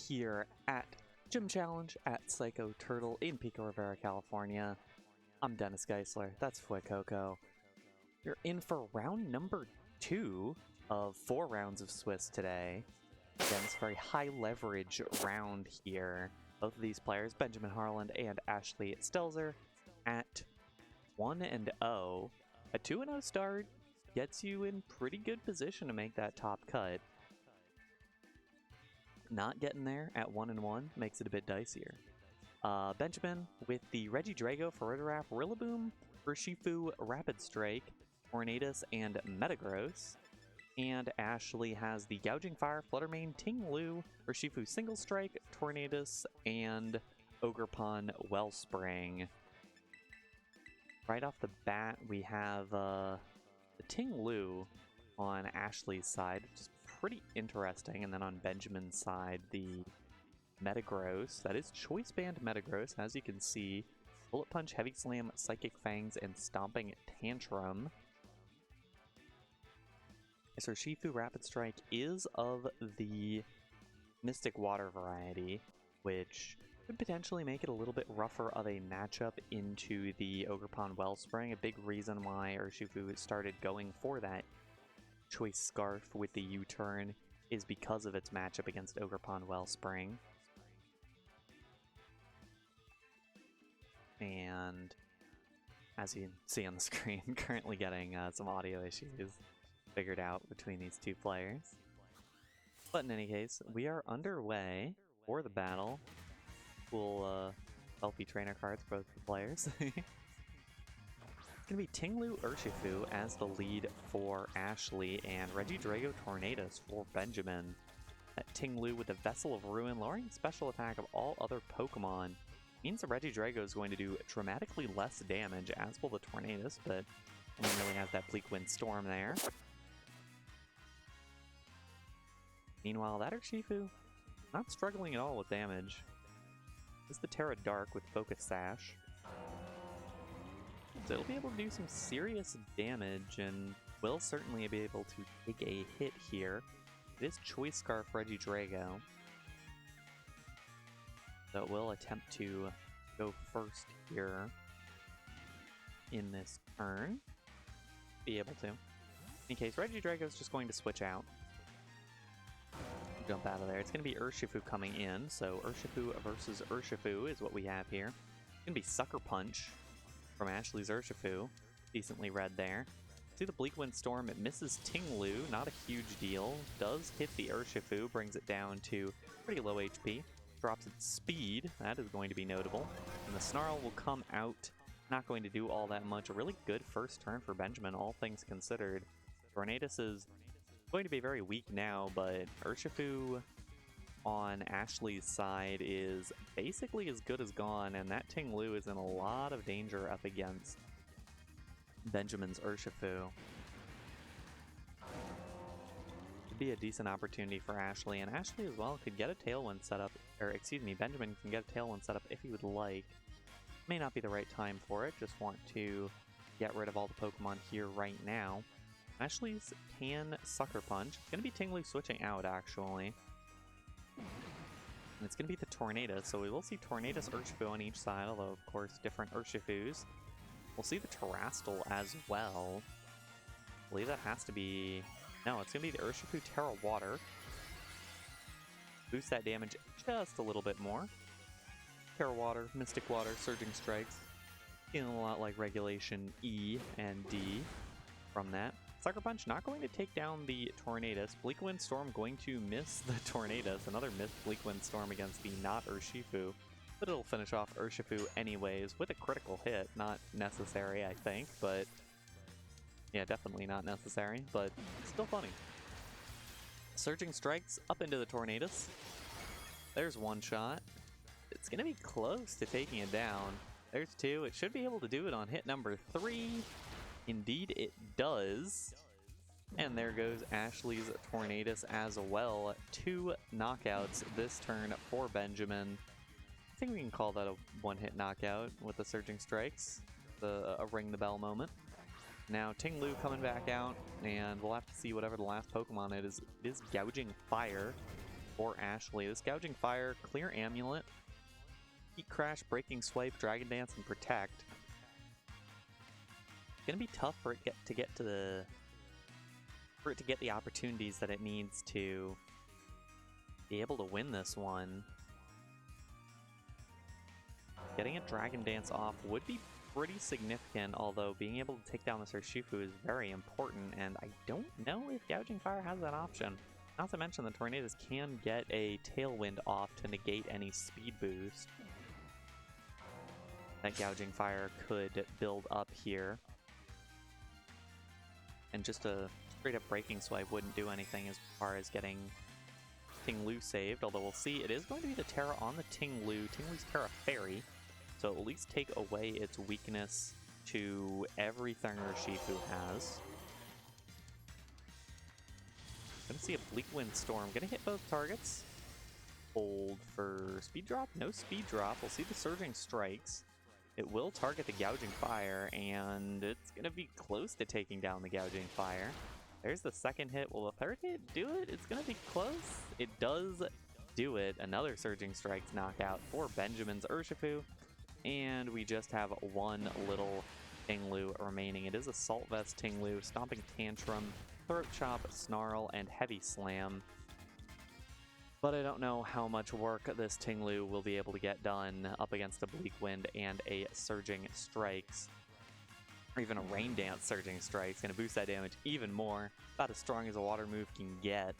here at Gym Challenge at Psycho Turtle in Pico Rivera, California. I'm Dennis Geisler, that's Fuecoco. You're in for round number 2 of 4 rounds of Swiss today. Again, it's a very high leverage round here. Both of these players, Benjamin Harlan and Ashley Stelzer, at 1-0. A 2-0 start gets you in pretty good position to make that top cut. Not getting there at 1-1 makes it a bit dicier. Benjamin with the Regidrago, Ferrotirap, Rillaboom, Urshifu, Rapid Strike, Tornadus, and Metagross. And Ashley has the Gouging Fire, Fluttermane, Ting-Lu, Urshifu Single Strike, Tornadus, and Ogerpon Wellspring. Right off the bat, we have the Ting-Lu on Ashley's side, which is pretty interesting. And then on Benjamin's side, the Metagross. That is Choice Band Metagross, as you can see. Bullet Punch, Heavy Slam, Psychic Fangs, and Stomping Tantrum. So Urshifu Rapid Strike is of the Mystic Water variety, which could potentially make it a little bit rougher of a matchup into the Ogerpon Wellspring. A big reason why Urshifu started going for that Choice Scarf with the U-turn is because of its matchup against Ogerpon Wellspring. And as you can see on the screen, currently getting some audio issues figured out between these two players. But in any case, we are underway for the battle. Cool selfie trainer cards for both the players. It's going to be Ting-Lu Urshifu as the lead for Ashley, and Regidrago Tornadus for Benjamin. Ting-Lu with the Vessel of Ruin, lowering the special attack of all other Pokemon. Means the Regidrago is going to do dramatically less damage, as will the Tornadus, but only really has that Bleak Wind Storm there. Meanwhile, that Urshifu, not struggling at all with damage. This is the Terra Dark with Focus Sash. So it'll be able to do some serious damage and will certainly be able to take a hit here. It is Choice Scarf Regidrago. So it will attempt to go first here in this turn. Be able to. In any case, Regidrago is just going to switch out. Jump out of there. It's going to be Urshifu coming in, so Urshifu versus Urshifu is what we have here. It's going to be Sucker Punch from Ashley's Urshifu. Decently read there. See the Bleak Wind Storm, it misses Ting-Lu, not a huge deal. Does hit the Urshifu, brings it down to pretty low HP. Drops its speed, that is going to be notable. And the Snarl will come out, not going to do all that much. A really good first turn for Benjamin, all things considered. Tornadus is going to be very weak now, but Urshifu on Ashley's side is basically as good as gone, and that Ting-Lu is in a lot of danger up against Benjamin's Urshifu. Could be a decent opportunity for Ashley, and Ashley as well could get a Tailwind set up, or excuse me, Benjamin can get a Tailwind set up if he would like. May not be the right time for it, just want to get rid of all the Pokemon here right now. Ashley's can Sucker Punch. It's going to be Ting-Lu switching out, actually. And it's going to be the Tornadus, so we will see Tornadus Urshifu on each side, although, of course, different Urshifus. We'll see the Terrastal as well. I believe that has to be... No, it's going to be the Urshifu Terra Water. Boost that damage just a little bit more. Terra Water, Mystic Water, Surging Strikes. Feeling a lot like Regulation E and D from that. Sucker Punch not going to take down the Tornadus. Bleak Wind Storm going to miss the Tornadus. Another missed Bleak Wind Storm against the not Urshifu. But it'll finish off Urshifu anyways with a critical hit. Not necessary, I think, but... yeah, definitely not necessary, but still funny. Surging Strikes up into the Tornadus. There's one shot. It's going to be close to taking it down. There's two. It should be able to do it on hit number 3. Indeed, it does. And there goes Ashley's Tornadus as well. 2 knockouts this turn for Benjamin. I think we can call that a one-hit knockout with the Surging Strikes. A ring the bell moment. Now Ting-Lu coming back out, and we'll have to see whatever the last Pokemon it is. It is Gouging Fire. for Ashley. This Gouging Fire, Clear Amulet, Heat Crash, Breaking Swipe, Dragon Dance, and Protect. It's gonna be tough for it to get the opportunities that it needs to be able to win this one. Getting a Dragon Dance off would be pretty significant, although being able to take down this Urshifu is very important, and I don't know if Gouging Fire has that option. Not to mention the Tornadoes can get a Tailwind off to negate any speed boost that Gouging Fire could build up here. And just a straight up Breaking Swipe wouldn't do anything as far as getting Ting-Lu saved, although we'll see it is going to be the Terra on the Ting-Lu. Ting-Lu's Terra Fairy, so at least take away its weakness to everything Urshifu has. Gonna see a Bleak Wind Storm. Gonna hit both targets. Hold for speed drop. No speed drop. We'll see the Surging Strikes. It will target the Gouging Fire, and it's gonna be close to taking down the Gouging Fire. There's the second hit. Will the third hit do it? It's gonna be close. It does do it. Another Surging Strikes knockout for Benjamin's Urshifu. And we just have one little Ting-Lu remaining. It is Assault Vest Ting-Lu, Stomping Tantrum, Throat Chop, Snarl, and Heavy Slam. But I don't know how much work this Ting-Lu will be able to get done up against a Bleak Wind and a Surging Strikes. Or even a Rain Dance Surging Strikes. Gonna boost that damage even more. About as strong as a water move can get.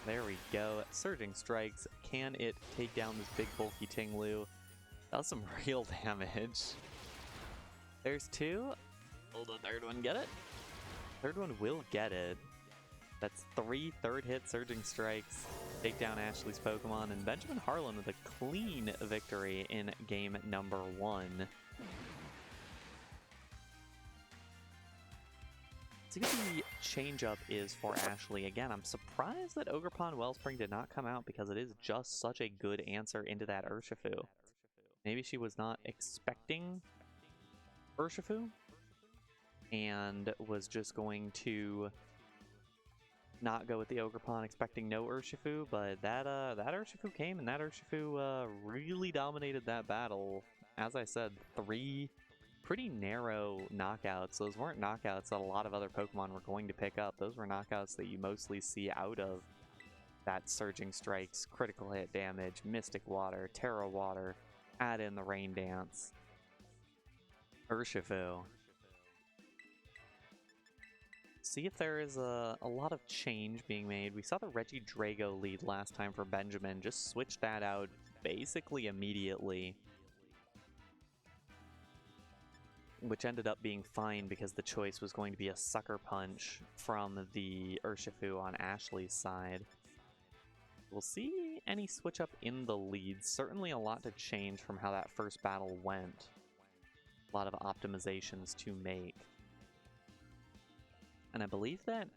There we go. Surging Strikes. Can it take down this big bulky Ting-Lu? That's some real damage. There's two. Will the third one get it? Third one will get it. That's 3 third-hit Surging Strikes. Take down Ashley's Pokemon, and Benjamin Harlan with a clean victory in game number 1. See what the change-up is for Ashley. Again, I'm surprised that Ogerpon Wellspring did not come out because it is just such a good answer into that Urshifu. Maybe she was not expecting Urshifu and was just going to not go with the Ogerpon expecting no Urshifu, but that Urshifu came, and that Urshifu really dominated that battle. As I said, 3 pretty narrow knockouts. Those weren't knockouts that a lot of other Pokemon were going to pick up. Those were knockouts that you mostly see out of that Surging Strikes, Critical Hit Damage, Mystic Water, Terra Water, add in the Rain Dance. Urshifu. See if there is a lot of change being made. We saw the Reggie Drago lead last time for Benjamin. Just switch that out basically immediately. Which ended up being fine because the choice was going to be a Sucker Punch from the Urshifu on Ashley's side. We'll see any switch up in the leads. Certainly a lot to change from how that first battle went. A lot of optimizations to make. And I believe that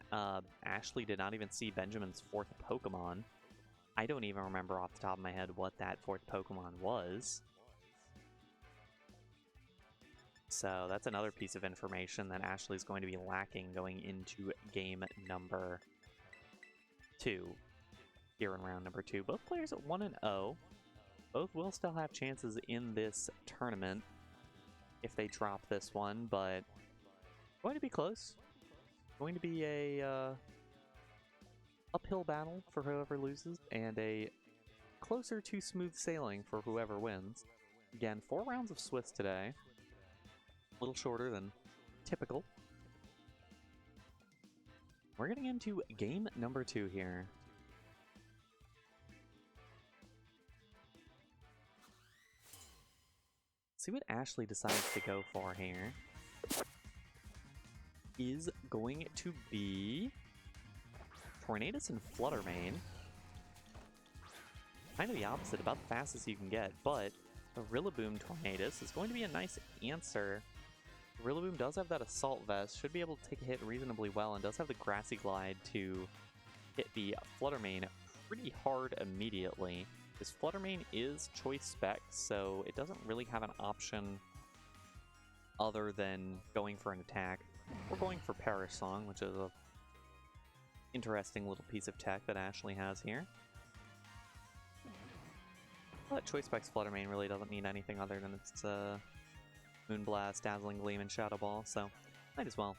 Ashley did not even see Benjamin's 4th Pokemon. I don't even remember off the top of my head what that 4th Pokemon was. So that's another piece of information that Ashley's going to be lacking going into game number 2. Here in round number 2. Both players at 1-0. Both will still have chances in this tournament if they drop this one, but going to be close. Going to be a uphill battle for whoever loses, and a closer to smooth sailing for whoever wins. Again, 4 rounds of Swiss today. A little shorter than typical. We're getting into game number 2 here. See what Ashley decides to go for here. Is going to be Tornadus and Flutter Mane. Kind of the opposite, about the fastest you can get, but the Rillaboom Tornadus is going to be a nice answer. Rillaboom does have that Assault Vest, should be able to take a hit reasonably well, and does have the Grassy Glide to hit the Flutter Mane pretty hard immediately. This Flutter Mane is choice spec, so it doesn't really have an option other than going for an attack. We're going for Perish Song, which is a interesting little piece of tech that Ashley has here. But Choice Specs Fluttermane really doesn't need anything other than its Moonblast, Dazzling Gleam, and Shadow Ball, so might as well.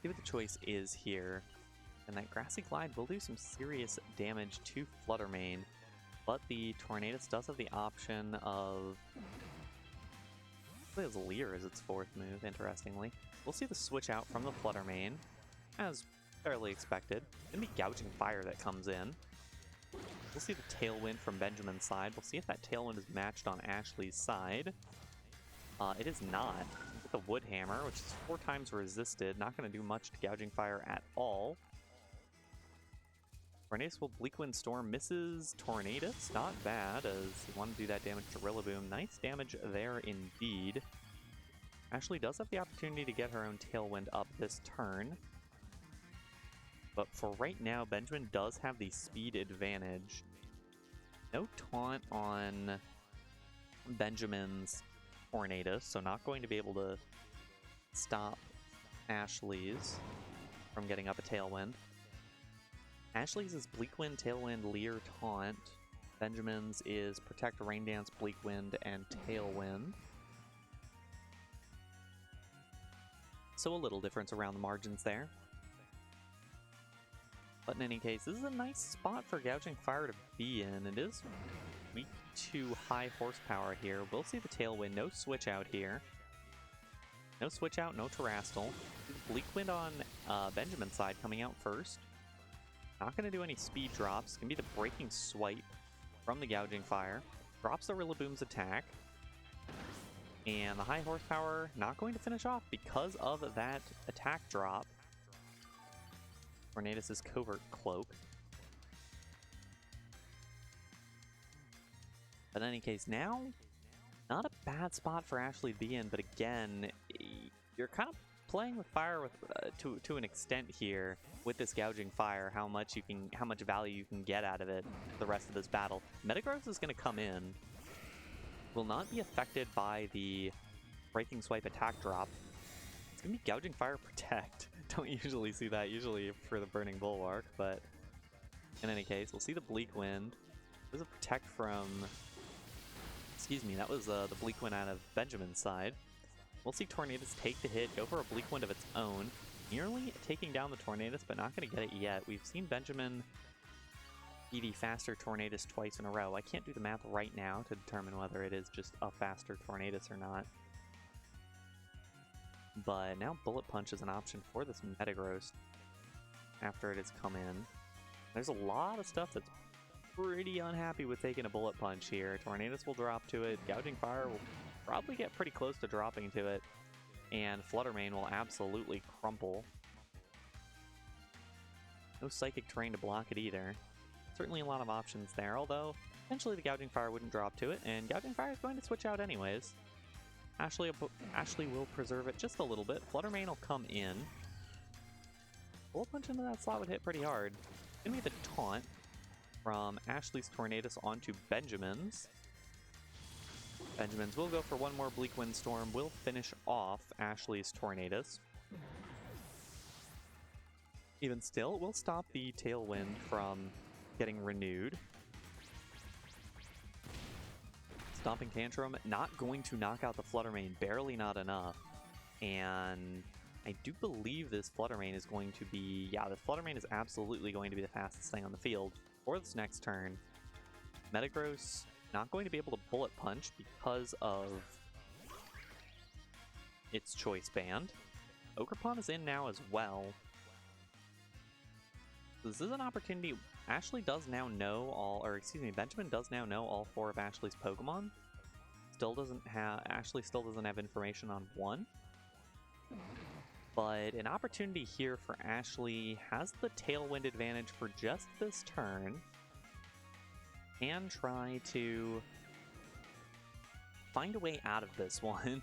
See what the choice is here. And that Grassy Glide will do some serious damage to Fluttermane, but the Tornadus does have the option of... It has Leer as its fourth move, interestingly. We'll see the switch out from the Fluttermane, as fairly expected. It's going to be Gouging Fire that comes in. We'll see the Tailwind from Benjamin's side. We'll see if that Tailwind is matched on Ashley's side. It is not. With the Wood Hammer, which is 4 times resisted, not going to do much to Gouging Fire at all. Tornadus will Bleak Wind Storm, misses Tornadus. Not bad, as you want to do that damage to Rillaboom. Nice damage there indeed. Ashley does have the opportunity to get her own Tailwind up this turn. But for right now, Benjamin does have the speed advantage. No taunt on Benjamin's Tornadus, so not going to be able to stop Ashley's from getting up a Tailwind. Ashley's is Bleak Wind, Tailwind, Leer, Taunt. Benjamin's is Protect, Rain Dance, Bleak Wind, and Tailwind. So a little difference around the margins there. But in any case, this is a nice spot for Gouging Fire to be in. It is weak to high horsepower here. We'll see the Tailwind, no switch out here. No switch out, no Terrastal. Bleak Wind on Benjamin's side coming out first. Not going to do any speed drops. Going to be the Breaking Swipe from the Gouging Fire. Drops the Rillaboom's attack. And the high horsepower not going to finish off because of that attack drop. Tornadus' Covert Cloak. But in any case, now, not a bad spot for Ashley to be in, but again, you're kind of playing with fire with to an extent here with this Gouging Fire, how much value you can get out of it the rest of this battle. Metagross is going to come in, will not be affected by the Breaking Swipe attack drop. It's going to be Gouging Fire Protect. Don't usually see that, usually for the Burning Bulwark, but in any case, we'll see the Bleak Wind. There's a Protect from, excuse me, that was the Bleak Wind out of Benjamin's side. We'll see Tornadus take the hit, go for a Bleak Wind of its own, nearly taking down the Tornadus, but not going to get it yet. We've seen Benjamin be the faster Tornadus twice in a row. I can't do the math right now to determine whether it is just a faster Tornadus or not. But now Bullet Punch is an option for this Metagross after it has come in. There's a lot of stuff that's pretty unhappy with taking a Bullet Punch here. Tornadus will drop to it. Gouging Fire will probably get pretty close to dropping to it. And Fluttermane will absolutely crumple. No Psychic Terrain to block it either. Certainly a lot of options there, although eventually the Gouging Fire wouldn't drop to it, and Gouging Fire is going to switch out anyways. Ashley will preserve it just a little bit. Fluttermane will come in. Bullet Punch into that slot would hit pretty hard. It's going to be the Taunt from Ashley's Tornadus onto Benjamin's. Benjamin's will go for one more Bleak Wind Storm, will finish off Ashley's Tornadus. Even still, it will stop the Tailwind from getting renewed. Stomping Tantrum, not going to knock out the Fluttermane, barely not enough. And I do believe this Fluttermane is going to be, yeah, the Fluttermane is absolutely going to be the fastest thing on the field for this next turn. Metagross not going to be able to Bullet Punch because of its Choice Band. Ogerpon is in now as well. So this is an opportunity. Ashley does now know all, or excuse me, Benjamin does now know all 4 of Ashley's Pokemon. Ashley still doesn't have information on 1. But an opportunity here for Ashley has the Tailwind advantage for just this turn. And try to find a way out of this one.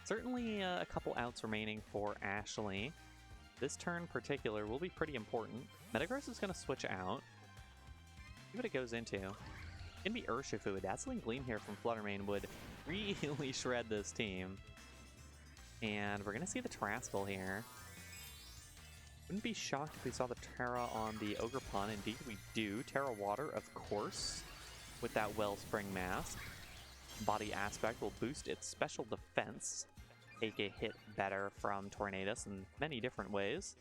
Certainly a couple outs remaining for Ashley. This turn in particular will be pretty important. Metagross is going to switch out. See what it goes into. It's going to be Urshifu. A Dazzling Gleam here from Fluttermane would really shred this team. And we're going to see the Terrastal here. Wouldn't be shocked if we saw the Terra on the Ogre Pun. Indeed, we do. Terra Water, of course, with that Wellspring Mask. Body Aspect will boost its special defense, take a hit better from Tornadus in many different ways.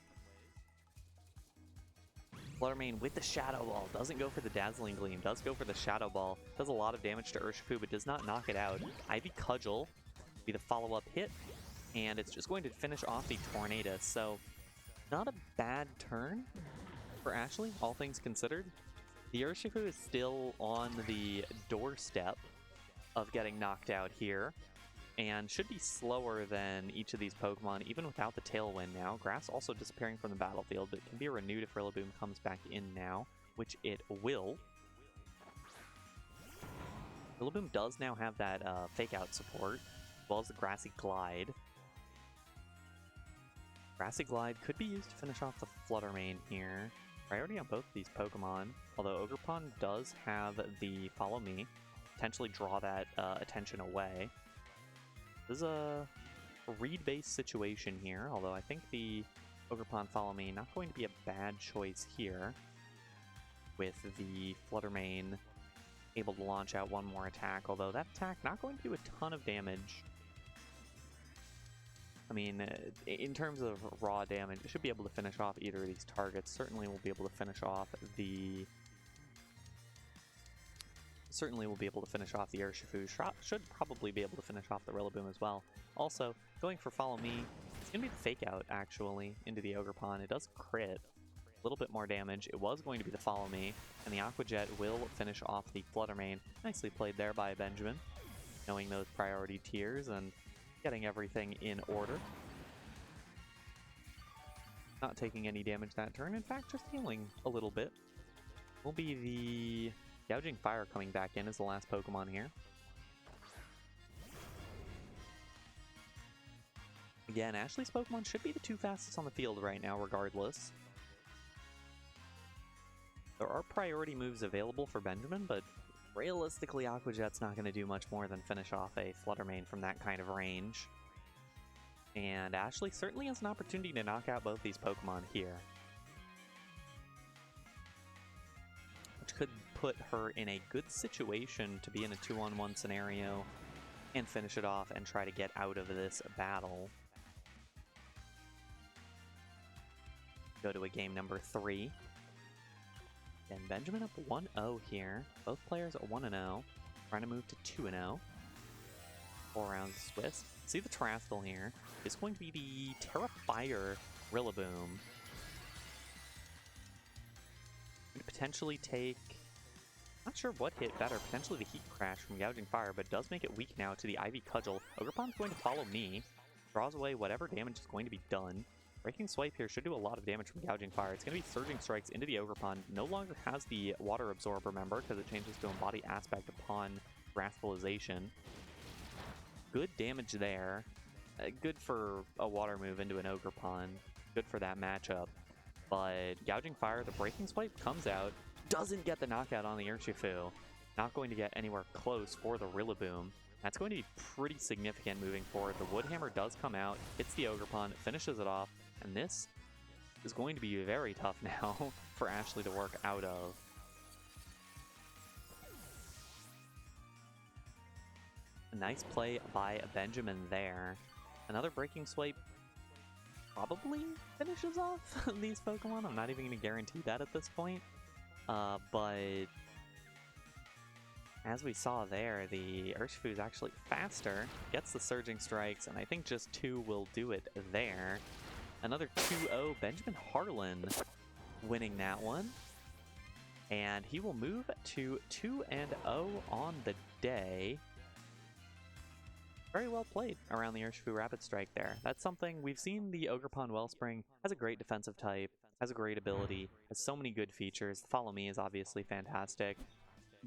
Fluttermane with the Shadow Ball doesn't go for the Dazzling Gleam, does go for the Shadow Ball. Does a lot of damage to Urshifu, but does not knock it out. Ivy Cudgel be the follow-up hit, and it's just going to finish off the Tornadus. So, not a bad turn for Ashley, all things considered. The Urshifu is still on the doorstep of getting knocked out here, and should be slower than each of these Pokemon, even without the Tailwind now. Grass also disappearing from the battlefield, but it can be renewed if Rillaboom comes back in now, which it will. Rillaboom does now have that Fake Out support, as well as the Grassy Glide. Grassy Glide could be used to finish off the Fluttermane here. Priority on both of these Pokemon, although Ogerpon does have the Follow Me, potentially draw that attention away. This is a read-based situation here, although I think the Ogerpon Follow Me not going to be a bad choice here, with the Fluttermane able to launch out one more attack, although that attack not going to do a ton of damage. I mean, in terms of raw damage, it should be able to finish off either of these targets. Certainly will be able to finish off the... Urshifu. Should probably be able to finish off the Rillaboom as well. Also, going for Follow Me, it's going to be the Fake Out, actually, into the Ogerpon. It does crit. A little bit more damage. It was going to be the Follow Me, and the Aqua Jet will finish off the Fluttermane. Nicely played there by Benjamin, knowing those priority tiers and getting everything in order. Not taking any damage that turn, in fact, just healing a little bit. Will be the Gouging Fire coming back in as the last Pokemon here. Again, Ashley's Pokemon should be the two fastest on the field right now, regardless. There are priority moves available for Benjamin, but realistically, Aqua Jet's not going to do much more than finish off a Fluttermane from that kind of range. And Ashley certainly has an opportunity to knock out both these Pokemon here, which could put her in a good situation to be in a 2-on-1 scenario and finish it off and try to get out of this battle. Go to a game number 3. And Benjamin up 1-0 here. Both players at 1-0. Trying to move to 2-0. 4 rounds of Swiss. See the Terrastal here. It's going to be the Terra Fire Rillaboom. Could potentially take... Not sure what hit better. Potentially the Heat Crash from Gouging Fire, but does make it weak now to the Ivy Cudgel. Ogerpon's going to Follow Me. Draws away whatever damage is going to be done. Breaking Swipe here should do a lot of damage from Gouging Fire. It's going to be Surging Strikes into the Ogerpon. No longer has the Water Absorb, remember, because it changes to a Body Aspect upon Wrathfulization. Good damage there. Good for a Water move into an Ogerpon. Good for that matchup. But Gouging Fire, the Breaking Swipe comes out. Doesn't get the knockout on the Urshifu. Not going to get anywhere close for the Rillaboom. That's going to be pretty significant moving forward. The Wood Hammer does come out, hits the Ogerpon, finishes it off. And this is going to be very tough now for Ashley to work out of. A nice play by Benjamin there. Another Breaking Swipe probably finishes off these Pokemon. I'm not even going to guarantee that at this point. But as we saw there, the Urshifu is actually faster, gets the Surging Strikes, and I think just 2 will do it there. Another 2-0, Benjamin Harlan winning that one. And he will move to 2-0 on the day. Very well played around the Urshifu Rapid Strike there. That's something we've seen. The Ogerpon Wellspring has a great defensive type, has a great ability, has so many good features. The Follow Me is obviously fantastic.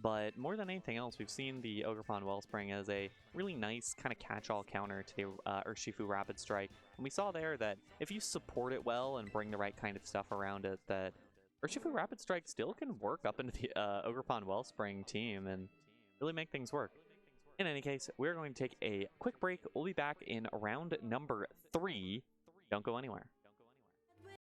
But more than anything else, we've seen the Ogerpon Wellspring as a really nice kind of catch-all counter to the Urshifu Rapid Strike. And we saw there that if you support it well and bring the right kind of stuff around it, that Urshifu Rapid Strike still can work up into the Ogerpon Wellspring team and really make things work. In any case, we're going to take a quick break. We'll be back in round number 3. Don't go anywhere.